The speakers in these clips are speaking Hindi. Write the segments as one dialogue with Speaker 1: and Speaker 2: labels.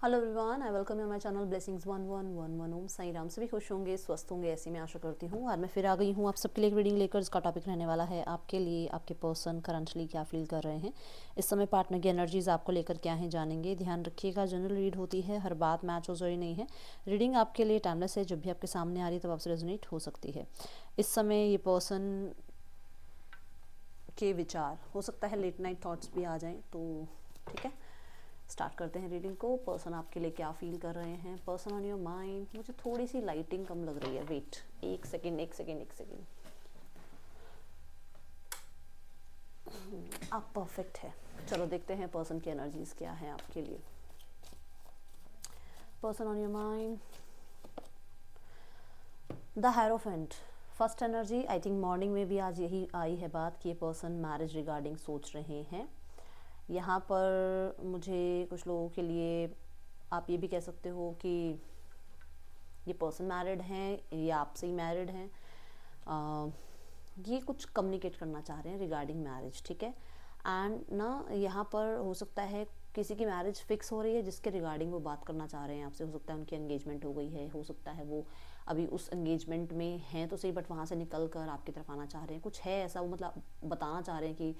Speaker 1: Hello everyone, I welcome you my channel blessings 1111 ओम साई राम। सभी खुश होंगे, स्वस्थ होंगे, ऐसी मैं आशा करती हूँ। आज मैं फिर आ गई हूँ आप सबके लिए एक रीडिंग लेकर। इसका टॉपिक रहने वाला है आपके लिए आपके पर्सन करंटली क्या फील कर रहे हैं इस समय, पार्टनर की एनर्जीज आपको लेकर क्या है जानेंगे। ध्यान रखिएगा, जनरल रीड होती है, हर बात मैच हो जरूरी नहीं है। रीडिंग आपके लिए टाइमलेस है, जब भी आपके सामने आ रही है तब आपसे रेजोनेट हो सकती है। इस समय ये पर्सन के विचार हो सकता है लेट नाइट थॉट्स भी आ जाएं, तो ठीक है, स्टार्ट करते हैं रीडिंग को। पर्सन आपके लिए क्या फील कर रहे हैं, पर्सन ऑन योर माइंड। मुझे थोड़ी सी लाइटिंग कम लग रही है, वेट एक सेकेंड एक सेकेंड एक सेकेंड। आप परफेक्ट है। चलो देखते हैं पर्सन की एनर्जीज क्या है आपके लिए। Person on your mind, the hierophant. First energy, I think morning में भी आज यही आई है बात कि ये पर्सन मैरिज रिगार्डिंग सोच रहे हैं। यहाँ पर मुझे कुछ लोगों के लिए आप ये भी कह सकते हो कि ये पर्सन मैरिड हैं या आपसे ही मैरिड हैं। ये कुछ कम्युनिकेट करना चाह रहे हैं रिगार्डिंग मैरिज, ठीक है। एंड ना यहाँ पर हो सकता है किसी की मैरिज फिक्स हो रही है जिसके रिगार्डिंग वो बात करना चाह रहे हैं आपसे। हो सकता है उनकी एंगेजमेंट हो गई है, हो सकता है वो अभी उस एंगेजमेंट में हैं तो सही, बट वहाँ से निकल कर आपकी तरफ आना चाह रहे हैं। कुछ है ऐसा, वो मतलब बताना चाह रहे हैं कि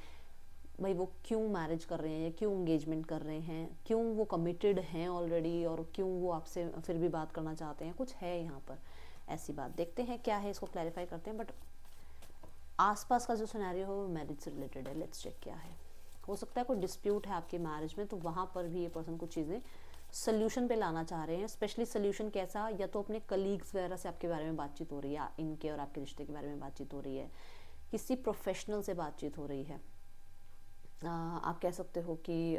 Speaker 1: भाई वो क्यों मैरिज कर रहे हैं, क्यों एंगेजमेंट कर रहे हैं, क्यों वो कमिटेड हैं ऑलरेडी, और क्यों वो आपसे फिर भी बात करना चाहते हैं। कुछ है यहाँ पर ऐसी बात। देखते हैं क्या है, इसको क्लैरिफाई करते हैं। बट आसपास का जो सिनेरियो है वो मैरिज से रिलेटेड है। लेट्स चेक क्या है। हो सकता है कोई डिस्प्यूट है आपकी मैरिज में, तो वहाँ पर भी ये पर्सन कुछ चीज़ें सोल्यूशन पे लाना चाह रहे हैं। स्पेशली सोल्यूशन कैसा, या तो अपने कलीग्स वगैरह से आपके बारे में बातचीत हो रही है, इनके और आपके रिश्ते के बारे में बातचीत हो रही है, किसी प्रोफेशनल से बातचीत हो रही है। आप कह सकते हो कि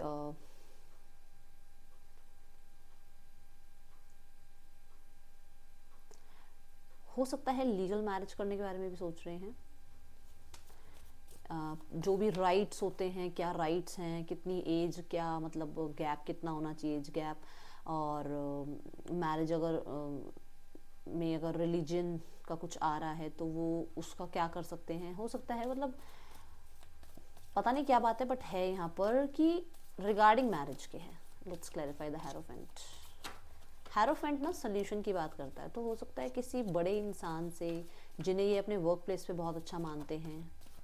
Speaker 1: हो सकता है लीगल मैरिज करने के बारे में भी सोच रहे हैं। जो भी राइट्स होते हैं, क्या राइट्स हैं, कितनी एज, क्या मतलब गैप कितना होना चाहिए, एज गैप, और मैरिज अगर में अगर रिलीजन का कुछ आ रहा है तो वो उसका क्या कर सकते हैं। हो सकता है मतलब पता नहीं क्या बात है, बट है यहाँ पर कि रिगार्डिंग मैरिज के है। Let's clarify the hierophant. Hierophant ना सोल्यूशन की बात करता है, तो हो सकता है किसी बड़े इंसान से जिन्हें ये अपने वर्क प्लेस पे बहुत अच्छा मानते हैं,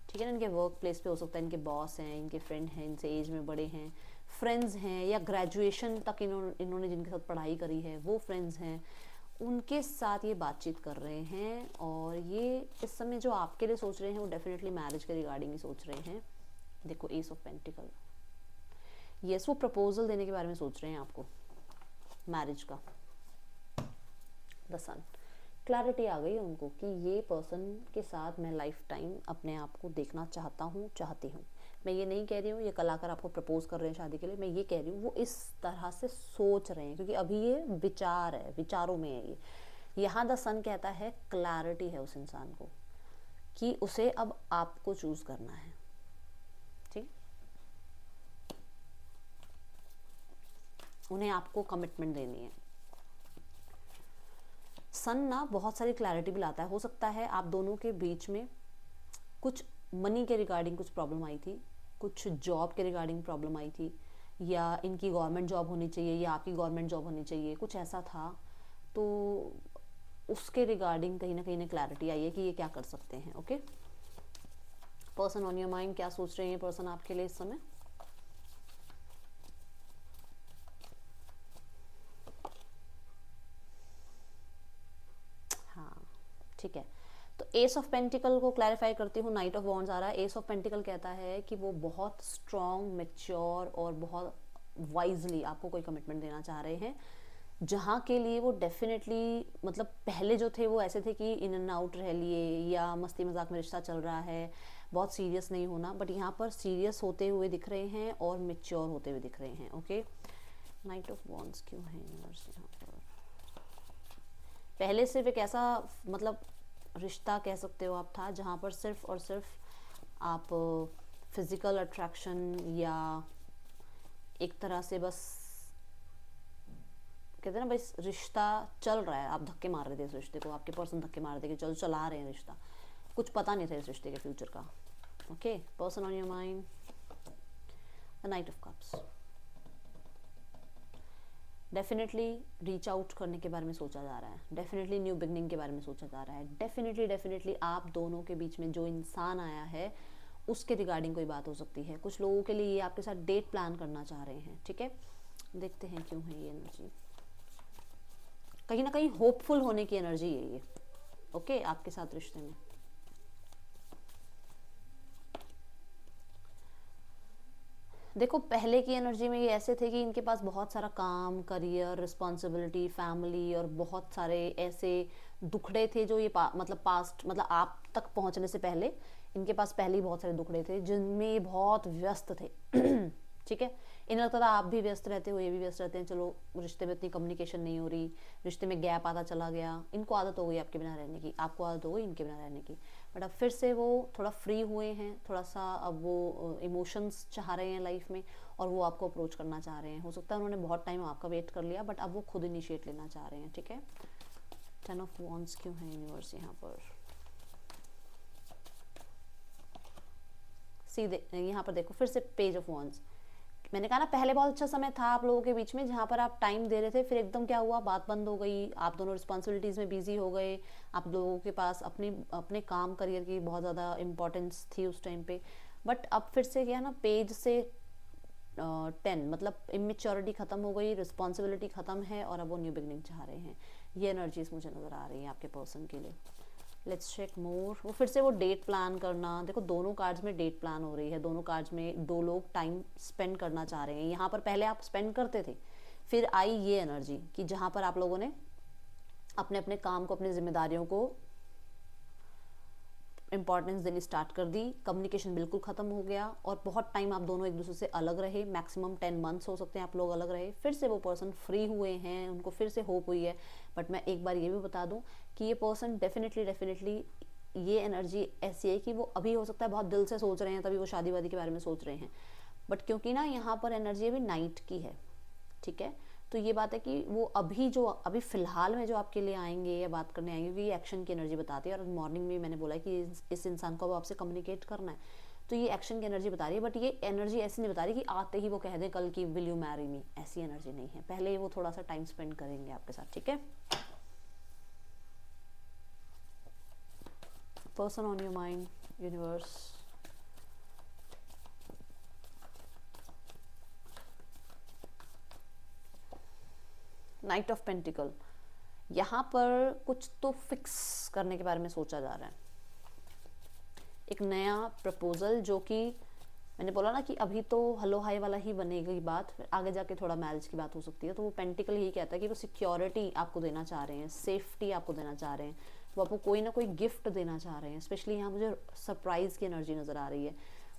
Speaker 1: ठीक है ना। इनके वर्क प्लेस पे हो सकता है इनके बॉस हैं, इनके फ्रेंड हैं, इनसे एज में बड़े हैं, फ्रेंड्स हैं, या ग्रेजुएशन तक इन्होंने जिनके साथ पढ़ाई करी है वो फ्रेंड्स हैं, उनके साथ ये बातचीत कर रहे हैं। और ये इस समय जो आपके लिए सोच रहे हैं वो डेफिनेटली मैरिज के रिगार्डिंग ही सोच रहे हैं। देखो एस ऑफ पेंटिकल, यस वो प्रपोजल देने के बारे में सोच रहे हैं आपको, मैरिज का। द सन, क्लैरिटी आ गई उनको कि ये पर्सन के साथ मैं लाइफ टाइम अपने आप को देखना चाहता हूँ, चाहती हूँ। मैं ये नहीं कह रही हूँ ये कल आकर आपको प्रपोज कर रहे हैं शादी के लिए, मैं ये कह रही हूँ वो इस तरह से सोच रहे हैं, क्योंकि अभी ये विचार है, विचारों में है ये। यहाँ द सन कहता है क्लैरिटी है उस इंसान को कि उसे अब आपको चूज करना है, ठीक। उन्हें आपको कमिटमेंट देनी है। सन ना बहुत सारी क्लैरिटी भी लाता है। हो सकता है आप दोनों के बीच में कुछ मनी के रिगार्डिंग कुछ प्रॉब्लम आई थी, कुछ जॉब के रिगार्डिंग प्रॉब्लम आई थी, या इनकी गवर्नमेंट जॉब होनी चाहिए या आपकी गवर्नमेंट जॉब होनी चाहिए, कुछ ऐसा था। तो उसके रिगार्डिंग कहीं ना क्लैरिटी आई है कि ये क्या कर सकते हैं। Okay, person on your mind, क्या सोच रहे हैं पर्सन आपके लिए इस समय। हाँ ठीक है, तो एस ऑफ पेंटिकल को क्लैरिफाई करती हूँ। नाइट ऑफ वॉन्ड्स आ रहा है। एस ऑफ पेंटिकल कहता है कि वो बहुत स्ट्रॉन्ग, मेच्योर और बहुत वाइजली आपको कोई कमिटमेंट देना चाह रहे हैं, जहाँ के लिए वो डेफिनेटली मतलब पहले जो थे वो ऐसे थे कि इन एंड आउट रह लिए, या मस्ती मजाक में रिश्ता चल रहा है, बहुत सीरियस नहीं होना। बट यहाँ पर सीरियस होते हुए दिख रहे हैं और मेच्योर होते हुए दिख रहे हैं। ओके, नाइट ऑफ वॉन्ड्स क्यों है यूनिवर्स यहाँ पर। पहले सिर्फ एक ऐसा मतलब रिश्ता कह सकते हो आप था जहाँ पर सिर्फ और सिर्फ आप फिजिकल अट्रैक्शन, या एक तरह से बस कहते हैं ना भाई रिश्ता चल रहा है, आप धक्के मार रहे थे इस रिश्ते को, आपके पर्सन धक्के मार रहे थे कि चलो चला रहे हैं रिश्ता, कुछ पता नहीं था इस रिश्ते के फ्यूचर का। Okay, person on your mind, the night of cups. Definitely reach out करने के बारे में सोचा जा रहा है, डेफिनेटली न्यू बिगनिंग के बारे में सोचा जा रहा है, डेफिनेटली आप दोनों के बीच में जो इंसान आया है उसके रिगार्डिंग कोई बात हो सकती है। कुछ लोगों के लिए ये आपके साथ डेट प्लान करना चाह रहे हैं, ठीक है। देखते हैं क्यों है ये एनर्जी। कहीं ना कहीं होपफुल होने की एनर्जी है ये, ओके, आपके साथ रिश्ते में। देखो पहले की एनर्जी में ये ऐसे थे कि इनके पास बहुत सारा काम, करियर, रिस्पॉन्सिबिलिटी, फैमिली और बहुत सारे ऐसे दुखड़े थे जो ये मतलब पास्ट, मतलब आप तक पहुंचने से पहले इनके पास पहले ही बहुत सारे दुखड़े थे जिनमें ये बहुत व्यस्त थे। ठीक है, इन्हें लगता था आप भी व्यस्त रहते हो, ये भी व्यस्त रहते हैं, चलो रिश्ते में इतनी कम्युनिकेशन नहीं हो रही, रिश्ते में गैप आता चला गया, इनको आदत हो गई आपके बिना रहने की, आपको आदत हो गई इनके बिना रहने की। बट अब फिर से वो थोड़ा फ्री हुए हैं, थोड़ा सा अब वो इमोशंस चाह रहे हैं लाइफ में और वो आपको अप्रोच करना चाह रहे हैं। हो सकता है उन्होंने बहुत टाइम आपका वेट कर लिया बट अब वो खुद इनिशिएट लेना चाह रहे हैं, ठीक है। 10 ऑफ वॉन्ड्स क्यों है यूनिवर्स यहाँ पर? सीधे यहाँ पर देखो फिर से पेज ऑफ वॉन्ड्स। मैंने कहा ना पहले बहुत अच्छा समय था आप लोगों के बीच में जहाँ पर आप टाइम दे रहे थे, फिर एकदम क्या हुआ, बात बंद हो गई, आप दोनों रिस्पॉन्सिबिलिटीज़ में बिजी हो गए, आप लोगों के पास अपने काम करियर की बहुत ज़्यादा इंपॉर्टेंस थी उस टाइम पे। बट अब फिर से क्या ना, पेज से 10 मतलब इमेच्योरिटी खत्म हो गई, रिस्पॉन्सिबिलिटी खत्म है और अब वो न्यू बिगनिंग चाह रहे हैं। ये एनर्जीज मुझे नज़र आ रही है आपके पर्सन के लिए। लेट्स चेक मोर। वो फिर से वो डेट प्लान करना, देखो दोनों कार्ड्स में डेट प्लान हो रही है, दोनों कार्ड्स में दो लोग टाइम स्पेंड करना चाह रहे हैं। यहाँ पर पहले आप स्पेंड करते थे, फिर आई ये एनर्जी कि जहाँ पर आप लोगों ने अपने अपने काम को, अपनी जिम्मेदारियों को इंपॉर्टेंस देनी स्टार्ट कर दी, कम्युनिकेशन बिल्कुल ख़त्म हो गया और बहुत टाइम आप दोनों एक दूसरे से अलग रहे, मैक्सिमम 10 मंथ्स हो सकते हैं आप लोग अलग रहे। फिर से वो पर्सन फ्री हुए हैं, उनको फिर से होप हुई है। बट मैं एक बार ये भी बता दूं कि ये पर्सन डेफिनेटली ये एनर्जी ऐसी है कि वो अभी हो सकता है बहुत दिल से सोच रहे हैं, तभी वो शादी वादी के बारे में सोच रहे हैं, बट क्योंकि ना यहाँ पर एनर्जी अभी नाइट की है, ठीक है, तो ये बात है कि वो अभी फिलहाल में जो आपके लिए आएंगे या बात करने आएंगे, क्योंकि ये एक्शन की एनर्जी बताती है और मॉर्निंग में मैंने बोला कि इस इंसान को अब आपसे कम्युनिकेट करना है, तो ये एक्शन की एनर्जी बता रही है। बट ये एनर्जी ऐसी नहीं बता रही कि आते ही वो कह दें कल की विल यू मैरी मी, ऐसी एनर्जी नहीं है। पहले वो थोड़ा सा टाइम स्पेंड करेंगे आपके साथ, ठीक है। Person on your mind universe. Night of pentacle, यहाँ पर कुछ तो फिक्स करने के बारे में सोचा जा रहा है, एक नया प्रपोजल, जो कि मैंने बोला ना कि अभी तो हलो हाई वाला ही बनेगी बात, फिर आगे जाके थोड़ा मैरिज की बात हो सकती है। तो वो पेंटिकल यही कहता है कि वो सिक्योरिटी आपको देना चाह रहे हैं, सेफ्टी आपको देना चाह रहे हैं, वो आपको कोई ना कोई गिफ्ट देना चाह रहे हैं। स्पेशली यहाँ मुझे सरप्राइज की एनर्जी नज़र आ रही है,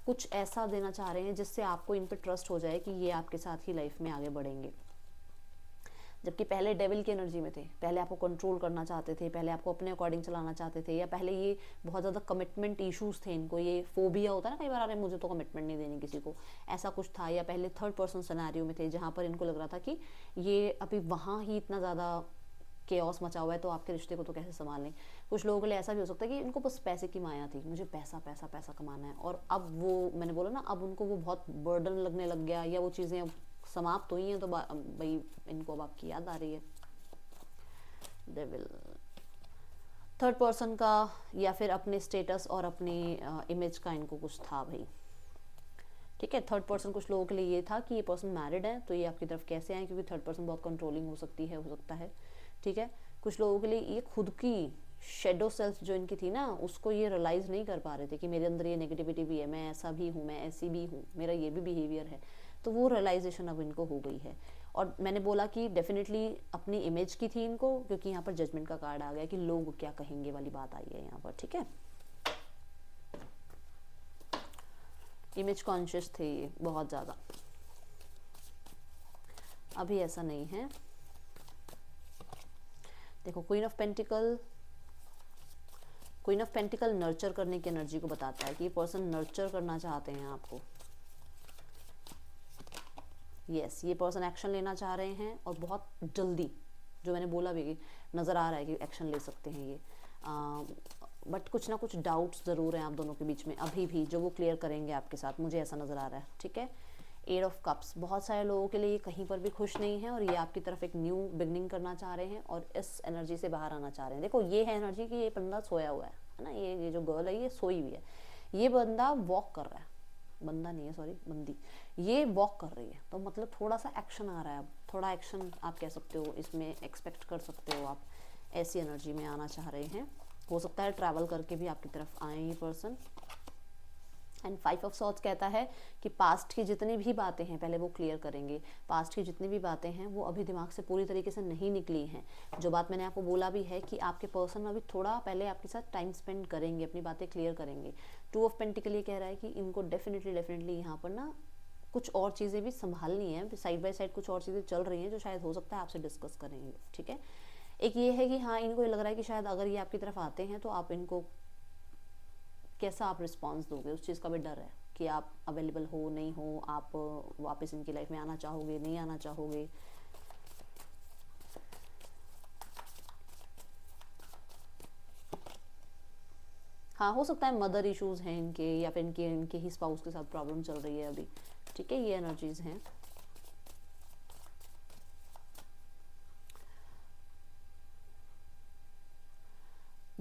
Speaker 1: कुछ ऐसा देना चाह रहे हैं जिससे आपको इन पर ट्रस्ट हो जाए कि ये आपके साथ ही लाइफ में आगे बढ़ेंगे। जबकि पहले डेविल की एनर्जी में थे, पहले आपको कंट्रोल करना चाहते थे, पहले आपको अपने अकॉर्डिंग चलाना चाहते थे, या पहले ये बहुत ज़्यादा कमिटमेंट इश्यूज थे इनको, ये फोबिया होता है ना कई बार, अरे मुझे तो कमिटमेंट नहीं देनी किसी को, ऐसा कुछ था। या पहले थर्ड पर्सन सिनेरियो में थे जहाँ पर इनको लग रहा था कि ये अभी वहाँ ही इतना ज़्यादा केओस मचा हुआ है तो आपके रिश्ते को तो कैसे संभाल लें। कुछ लोगों के लिए ऐसा भी हो सकता है कि इनको बस पैसे की माया थी, मुझे पैसा पैसा पैसा कमाना है, और अब वो मैंने बोला ना, अब उनको वो बहुत बर्डन लगने लग गया, या वो चीज़ें अब समाप्त हुई हैं तो भाई इनको अब आपकी याद आ रही है। डेविल थर्ड पर्सन का, या फिर अपने स्टेटस और अपनी इमेज का इनको कुछ था भाई, ठीक है। थर्ड पर्सन कुछ लोगों के लिए ये था कि ये पर्सन मैरिड है तो ये आपकी तरफ कैसे आए, क्योंकि थर्ड पर्सन बहुत कंट्रोलिंग हो सकती है, हो सकता है, ठीक है। कुछ लोगों के लिए ये खुद की शेडो सेल्फ जो इनकी थी ना, उसको ये रियलाइज नहीं कर पा रहे थे कि मेरे अंदर ये नेगेटिविटी भी है, मैं ऐसा भी हूँ, मैं ऐसी भी हूँ, मेरा ये भी बिहेवियर है, तो वो रियलाइजेशन अब इनको हो गई है। और मैंने बोला कि डेफिनेटली अपनी इमेज की थी इनको, क्योंकि यहाँ पर जजमेंट का कार्ड आ गया कि लोग क्या कहेंगे वाली बात आई है यहाँ पर, ठीक है। इमेज कॉन्शियस थे ये बहुत ज़्यादा, अभी ऐसा नहीं है। देखो queen of pentacle, queen of pentacle nurture करने की एनर्जी को बताता है कि ये पर्सन नर्चर करना चाहते हैं आपको। यस, ये पर्सन एक्शन लेना चाह रहे हैं और बहुत जल्दी, जो मैंने बोला भी नज़र आ रहा है कि एक्शन ले सकते हैं ये, बट कुछ ना कुछ डाउट्स ज़रूर हैं आप दोनों के बीच में अभी भी, जो वो क्लियर करेंगे आपके साथ, मुझे ऐसा नज़र आ रहा है, ठीक है। 8 ऑफ कप्स, बहुत सारे लोगों के लिए ये कहीं पर भी खुश नहीं है और ये आपकी तरफ एक न्यू बिगनिंग करना चाह रहे हैं और इस एनर्जी से बाहर आना चाह रहे हैं। देखो ये है एनर्जी कि ये बंदा सोया हुआ है ना, ये जो गर्ल है ये सोई हुई है, ये बंदा वॉक कर रहा है, बंदा नहीं है सॉरी बंदी, ये वॉक कर रही है, तो मतलब थोड़ा सा एक्शन आ रहा है, अब थोड़ा एक्शन आप कह सकते हो, इसमें एक्सपेक्ट कर सकते हो आप, ऐसी एनर्जी में आना चाह रहे हैं। हो सकता है ट्रैवल करके भी आपकी तरफ आए ये पर्सन। एंड 5 ऑफ सॉर्ड्स कहता है कि पास्ट की जितनी भी बातें हैं पहले वो क्लियर करेंगे, पास्ट की जितनी भी बातें हैं वो अभी दिमाग से पूरी तरीके से नहीं निकली हैं। जो बात मैंने आपको बोला भी है कि आपके पर्सन अभी थोड़ा पहले आपके साथ टाइम स्पेंड करेंगे, अपनी बातें क्लियर करेंगे। 2 ऑफ पेंटिकल ये कह रहा है कि इनको डेफिनेटली यहाँ पर ना कुछ और चीज़ें भी संभालनी है, साइड बाय साइड कुछ और चीज़ें चल रही हैं जो शायद हो सकता है आपसे डिस्कस करेंगे, ठीक है। एक ये है कि हाँ इनको ये लग रहा है कि शायद अगर ये आपकी तरफ आते हैं तो आप इनको कैसा आप रिस्पॉन्स दोगे, उस चीज़ का भी डर है कि आप अवेलेबल हो नहीं हो, आप वापस इनकी लाइफ में आना चाहोगे नहीं आना चाहोगे। हाँ हो सकता है मदर इश्यूज हैं इनके, या फिर इनके ही स्पाउस के साथ प्रॉब्लम चल रही है अभी, ठीक है, ये एनर्जीज हैं।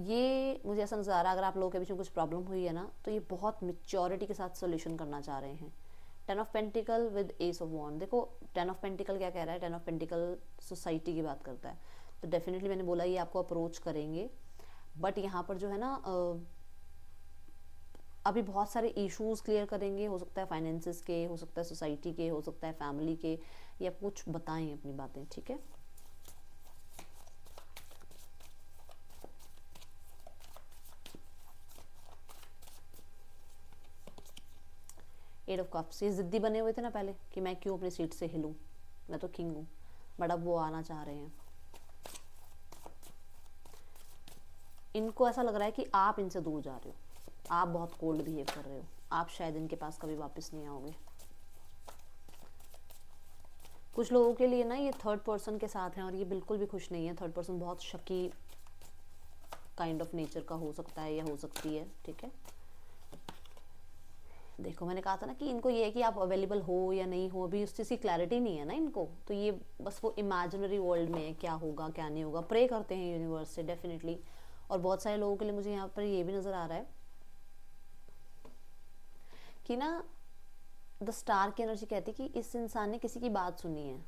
Speaker 1: ये मुझे ऐसा नज़र आ रहा है अगर आप लोगों के बीच में कुछ प्रॉब्लम हुई है ना तो ये बहुत मेच्योरिटी के साथ सोल्यूशन करना चाह रहे हैं। 10 of pentacles with ace of wands, देखो 10 ऑफ पेंटिकल क्या कह रहा है, 10 ऑफ पेंटिकल सोसाइटी की बात करता है, तो डेफिनेटली मैंने बोला ये आपको अप्रोच करेंगे, बट यहाँ पर जो है ना अभी बहुत सारे इश्यूज क्लियर करेंगे, हो सकता है फाइनेंसिस के, हो सकता है सोसाइटी के, हो सकता है फैमिली के, या कुछ बताएं अपनी बातें, ठीक है। एट ऑफ कप्स, ये जिद्दी बने हुए थे ना पहले कि मैं क्यों अपनी सीट से हिलूं, मैं तो किंग हूँ, बट अब वो आना चाह रहे हैं। इनको ऐसा लग रहा है कि आप इनसे दूर जा रहे हो, आप बहुत कोल्ड बिहेव कर रहे हो, आप शायद इनके पास कभी वापस नहीं आओगे। कुछ लोगों के लिए ना ये थर्ड पर्सन के साथ हैं और ये बिल्कुल भी खुश नहीं है। थर्ड पर्सन बहुत शकी काइंड ऑफ नेचर का हो सकता है या हो सकती है, ठीक है। देखो मैंने कहा था ना कि इनको ये है कि आप अवेलेबल हो या नहीं हो, अभी उस चीज़ की क्लैरिटी नहीं है ना इनको, तो ये बस वो इमेजिनरी वर्ल्ड में है, क्या होगा क्या नहीं होगा, प्रे करते हैं यूनिवर्स से डेफिनेटली। और बहुत सारे लोगों के लिए मुझे यहाँ पर ये भी नज़र आ रहा है कि ना द स्टार की एनर्जी कहती है कि इस इंसान ने किसी की बात सुनी है,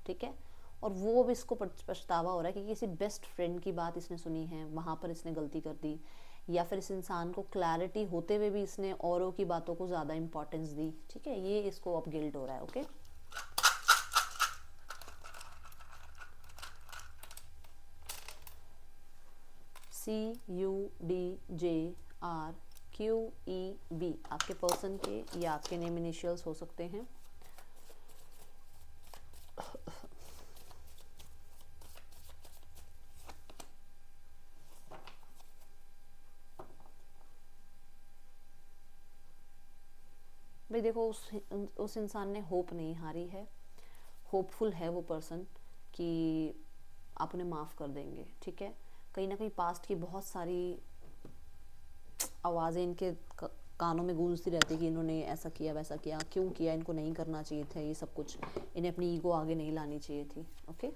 Speaker 1: ठीक है, और वो भी इसको पछतावा हो रहा है कि किसी बेस्ट फ्रेंड की बात इसने सुनी है, वहाँ पर इसने गलती कर दी, या फिर इस इंसान को क्लैरिटी होते हुए भी इसने औरों की बातों को ज़्यादा इंपॉर्टेंस दी, ठीक है, ये इसको अब गिल्ट हो रहा है, ओके। CUDJRQEB आपके पर्सन के या आपके नेम इनिशियल्स हो सकते हैं। भाई देखो उस इंसान ने होप नहीं हारी है, होपफुल है वो पर्सन कि आप उन्हें माफ़ कर देंगे, ठीक है। कहीं ना कहीं पास्ट की बहुत सारी आवाज़ें इनके कानों में गूंजती रहती कि इन्होंने ऐसा किया वैसा किया, क्यों किया, इनको नहीं करना चाहिए था ये सब कुछ, इन्हें अपनी ईगो आगे नहीं लानी चाहिए थी, ओके।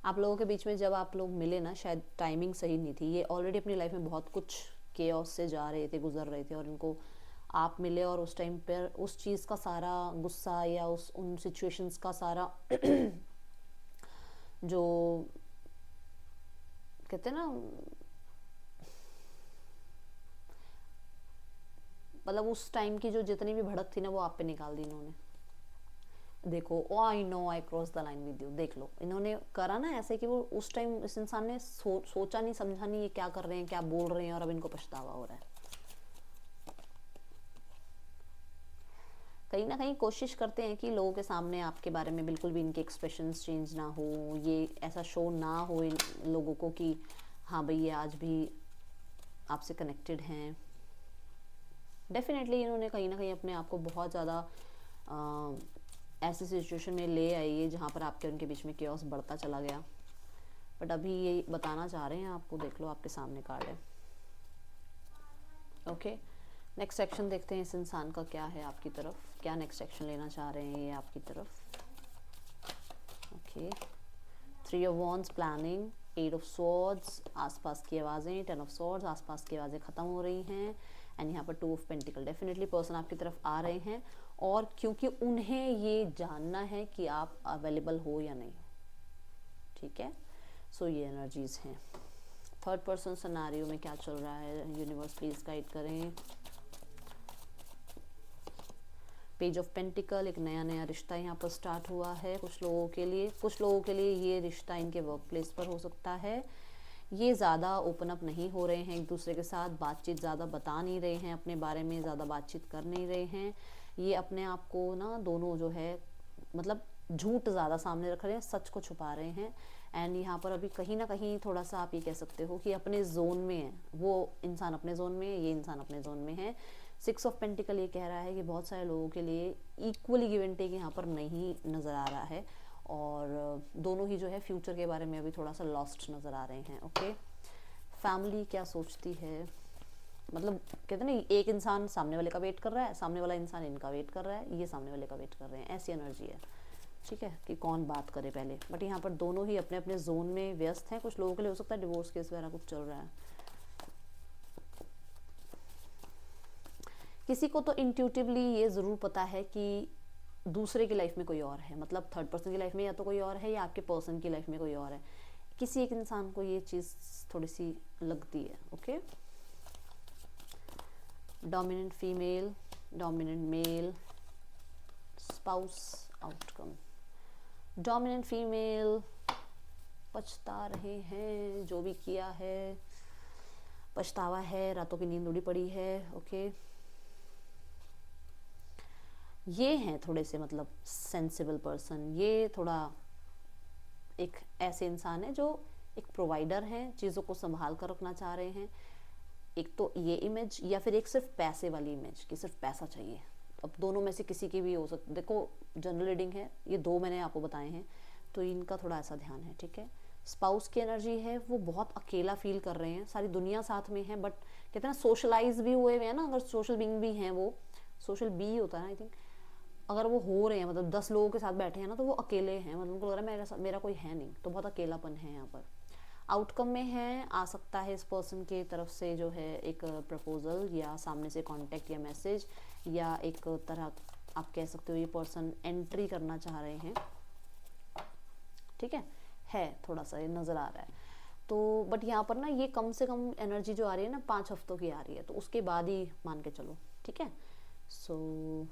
Speaker 1: आप लोगों के बीच में जब आप लोग मिले ना शायद टाइमिंग सही नहीं थी, ये ऑलरेडी अपनी लाइफ में बहुत कुछ केओस से जा रहे थे, गुजर रहे थे, और इनको आप मिले और उस टाइम पर उस चीज़ का सारा गुस्सा या उन सिचुएशंस का सारा जो कहते हैं ना, मतलब उस टाइम की जो जितनी भी भड़क थी ना वो आप पे निकाल दी इन्होंने। देखो I know I cross the line with you, देख लो इन्होंने करा ना ऐसे कि वो उस टाइम इस इंसान ने सोचा नहीं समझा नहीं ये क्या कर रहे हैं क्या बोल रहे हैं, और अब इनको पछतावा हो रहा है। कहीं ना कहीं कोशिश करते हैं कि लोगों के सामने आपके बारे में बिल्कुल भी इनके एक्सप्रेशंस चेंज ना हो, ये ऐसा शो ना हो इन लोगों को कि हाँ भाई ये आज भी आपसे कनेक्टेड हैं। डेफिनेटली इन्होंने कहीं ना कहीं अपने आप को बहुत ज़्यादा ऐसी सिचुएशन में ले आई है जहाँ पर आपके उनके बीच में केओस बढ़ता चला गया, बट अभी ये बताना चाह रहे हैं आपको, देख लो आपके सामने कार्ड है। ओके, नेक्स्ट सेक्शन देखते हैं इस इंसान का क्या है आपकी तरफ, क्या नेक्स्ट सेक्शन लेना चाह रहे हैं ये आपकी तरफ। Okay, 3 of wands planning, 8 of swords आसपास की आवाज़ें, 10 ऑफ स्वॉर्ड्स आसपास की आवाज़ें ख़त्म हो रही हैं, एंड यहाँ पर 2 ऑफ पेंटिकल। डेफिनेटली पर्सन आपकी तरफ आ रहे हैं, और क्योंकि उन्हें ये जानना है कि आप अवेलेबल हो या नहीं, ठीक है। सो ये एनर्जीज हैं। थर्ड पर्सन सिनेरियो में क्या चल रहा है, यूनिवर्स प्लीज गाइड करें। पेज ऑफ पेंटिकल, एक नया नया रिश्ता यहाँ पर स्टार्ट हुआ है कुछ लोगों के लिए। कुछ लोगों के लिए ये रिश्ता इनके वर्क प्लेस पर हो सकता है। ये ज़्यादा ओपन अप नहीं हो रहे हैं एक दूसरे के साथ, बातचीत ज़्यादा बता नहीं रहे हैं, अपने बारे में ज़्यादा बातचीत कर नहीं रहे हैं। ये अपने आप को ना दोनों जो है मतलब झूठ ज़्यादा सामने रख रहे हैं, सच को छुपा रहे हैं। एंड यहाँ पर अभी कहीं ना कहीं थोड़ा सा आप ये कह सकते हो कि अपने जोन में है, वो इंसान अपने जोन में है, ये इंसान अपने जोन में है। 6 ऑफ पेंटिकल ये कह रहा है कि बहुत सारे लोगों के लिए इक्वली गिव एंड टेक यहाँ पर नहीं नज़र आ रहा है, और दोनों ही जो है फ्यूचर के बारे में अभी थोड़ा सा लॉस्ट नज़र आ रहे हैं। ओके, फैमिली क्या सोचती है, मतलब कहते हैं ना, एक इंसान सामने वाले का वेट कर रहा है, सामने वाला इंसान इनका वेट कर रहा है, ये सामने वाले का वेट कर रहे हैं, ऐसी एनर्जी है, ठीक है, कि कौन बात करे पहले। बट यहाँ पर दोनों ही अपने अपने जोन में व्यस्त हैं। कुछ लोगों के लिए हो सकता है डिवोर्स केस वगैरह कुछ चल रहा है। किसी को तो इंट्यूटिवली ये ज़रूर पता है कि दूसरे की लाइफ में कोई और है, मतलब थर्ड पर्सन की लाइफ में या तो कोई और है या आपके पर्सन की लाइफ में कोई और है। किसी एक इंसान को ये चीज़ थोड़ी सी लगती है। Okay, dominant female, dominant mail, spouse outcome. Dominant female पछता रहे हैं, जो भी किया है पछतावा है, रातों की नींद उड़ी पड़ी है। ओके, ये हैं थोड़े से मतलब सेंसिबल पर्सन, ये थोड़ा एक ऐसे इंसान है जो एक प्रोवाइडर हैं, चीज़ों को संभाल कर रखना चाह रहे हैं। एक तो ये इमेज, या फिर एक सिर्फ पैसे वाली इमेज कि सिर्फ पैसा चाहिए। अब दोनों में से किसी की भी हो सकती, देखो जनरल रीडिंग है, ये 2 मैंने आपको बताए हैं, तो इनका थोड़ा ऐसा ध्यान है, ठीक है। स्पाउस की एनर्जी है, वो बहुत अकेला फील कर रहे हैं, सारी दुनिया साथ में है बट कहते हैं ना सोशलाइज भी हुए हैं ना, अगर सोशल बीइंग भी हैं, वो सोशल बी होता है ना आई थिंक, अगर वो हो रहे हैं मतलब 10 लोगों के साथ बैठे हैं ना, तो वो अकेले हैं, मतलब उनको लग रहा है मेरा कोई है नहीं, तो बहुत अकेलापन है यहाँ पर। आउटकम में है, आ सकता है इस पर्सन की तरफ से जो है एक प्रपोजल, या सामने से कांटेक्ट या मैसेज, या एक तरह आप कह सकते हो ये पर्सन एंट्री करना चाह रहे हैं, ठीक है थोड़ा सा ये नज़र आ रहा है। तो बट यहाँ पर ना ये कम से कम एनर्जी जो आ रही है ना 5 हफ्तों की आ रही है, तो उसके बाद ही मान के चलो, ठीक है। सो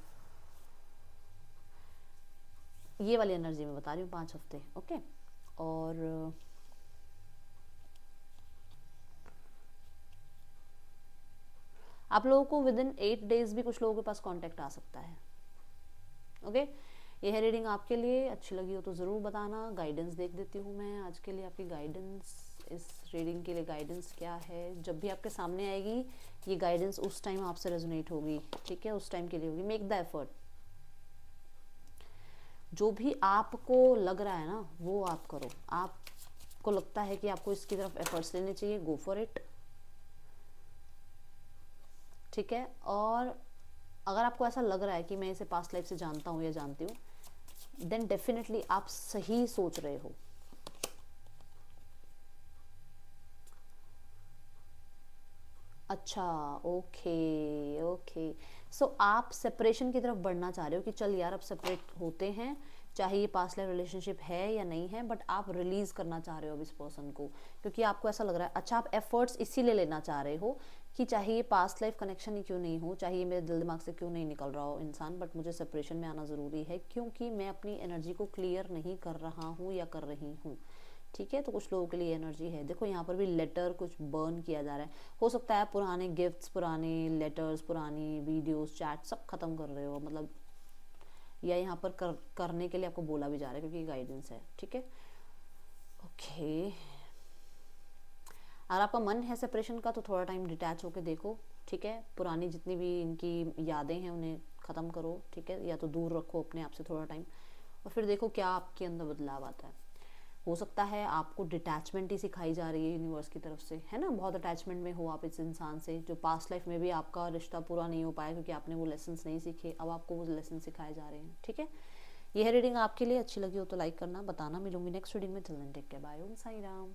Speaker 1: ये वाली एनर्जी में बता रही हूँ 5 हफ्ते। ओके, और आप लोगों को विद इन 8 डेज भी कुछ लोगों के पास कांटेक्ट आ सकता है। ओके, ये है रीडिंग आपके लिए, अच्छी लगी हो तो ज़रूर बताना। गाइडेंस देख देती हूँ मैं आज के लिए, आपकी गाइडेंस इस रीडिंग के लिए गाइडेंस क्या है। जब भी आपके सामने आएगी ये गाइडेंस उस टाइम आपसे रेजोनेट होगी, ठीक है, उस टाइम के लिए होगी। मेक द एफर्ट, जो भी आपको लग रहा है ना वो आप करो। आपको लगता है कि आपको इसकी तरफ एफर्ट्स लेने चाहिए, गो फॉर इट, ठीक है। और अगर आपको ऐसा लग रहा है कि मैं इसे पास्ट लाइफ से जानता हूँ या जानती हूँ, देन डेफिनेटली आप सही सोच रहे हो। अच्छा, ओके सो आप सेपरेशन की तरफ बढ़ना चाह रहे हो कि चल यार अब सेपरेट होते हैं, चाहे ये पास्ट लाइफ रिलेशनशिप है या नहीं है, बट आप रिलीज करना चाह रहे हो अब इस पर्सन को, क्योंकि आपको ऐसा लग रहा है। अच्छा, आप एफर्ट्स इसीलिए लेना चाह रहे हो कि चाहे ये पास्ट लाइफ कनेक्शन ही क्यों नहीं हो, चाहे ये मेरे दिल दिमाग से क्यों नहीं निकल रहा हो इंसान, बट मुझे सेपरेशन में आना ज़रूरी है क्योंकि मैं अपनी एनर्जी को क्लियर नहीं कर रहा हूँ या कर रही हूँ, ठीक है। तो कुछ लोगों के लिए एनर्जी है। देखो यहाँ पर भी लेटर कुछ बर्न किया जा रहा है, हो सकता है पुराने गिफ्ट्स, पुराने लेटर्स, पुरानी वीडियोस, चैट सब खत्म कर रहे हो, मतलब या यहाँ पर करने के लिए आपको बोला भी जा रहा है क्योंकि गाइडेंस है, ठीक है। ओके, अगर आपका मन है सेपरेशन का तो थोड़ा टाइम डिटैच होकर देखो, ठीक है। पुरानी जितनी भी इनकी यादें हैं उन्हें ख़त्म करो, ठीक है, या तो दूर रखो अपने आप से थोड़ा टाइम, और फिर देखो क्या आपके अंदर बदलाव आता है। हो सकता है आपको डिटैचमेंट ही सिखाई जा रही है यूनिवर्स की तरफ से, है ना, बहुत अटैचमेंट में हो आप इस इंसान से, जो पास्ट लाइफ में भी आपका रिश्ता पूरा नहीं हो पाया क्योंकि आपने वो लेसन्स नहीं सीखे, अब आपको वो लेसन सिखाए जा रहे हैं, ठीक है। यह रीडिंग आपके लिए अच्छी लगी हो तो लाइक करना, बताना। मिलूंगी नेक्स्ट रीडिंग में, till then take care, bye, Om Sai Ram.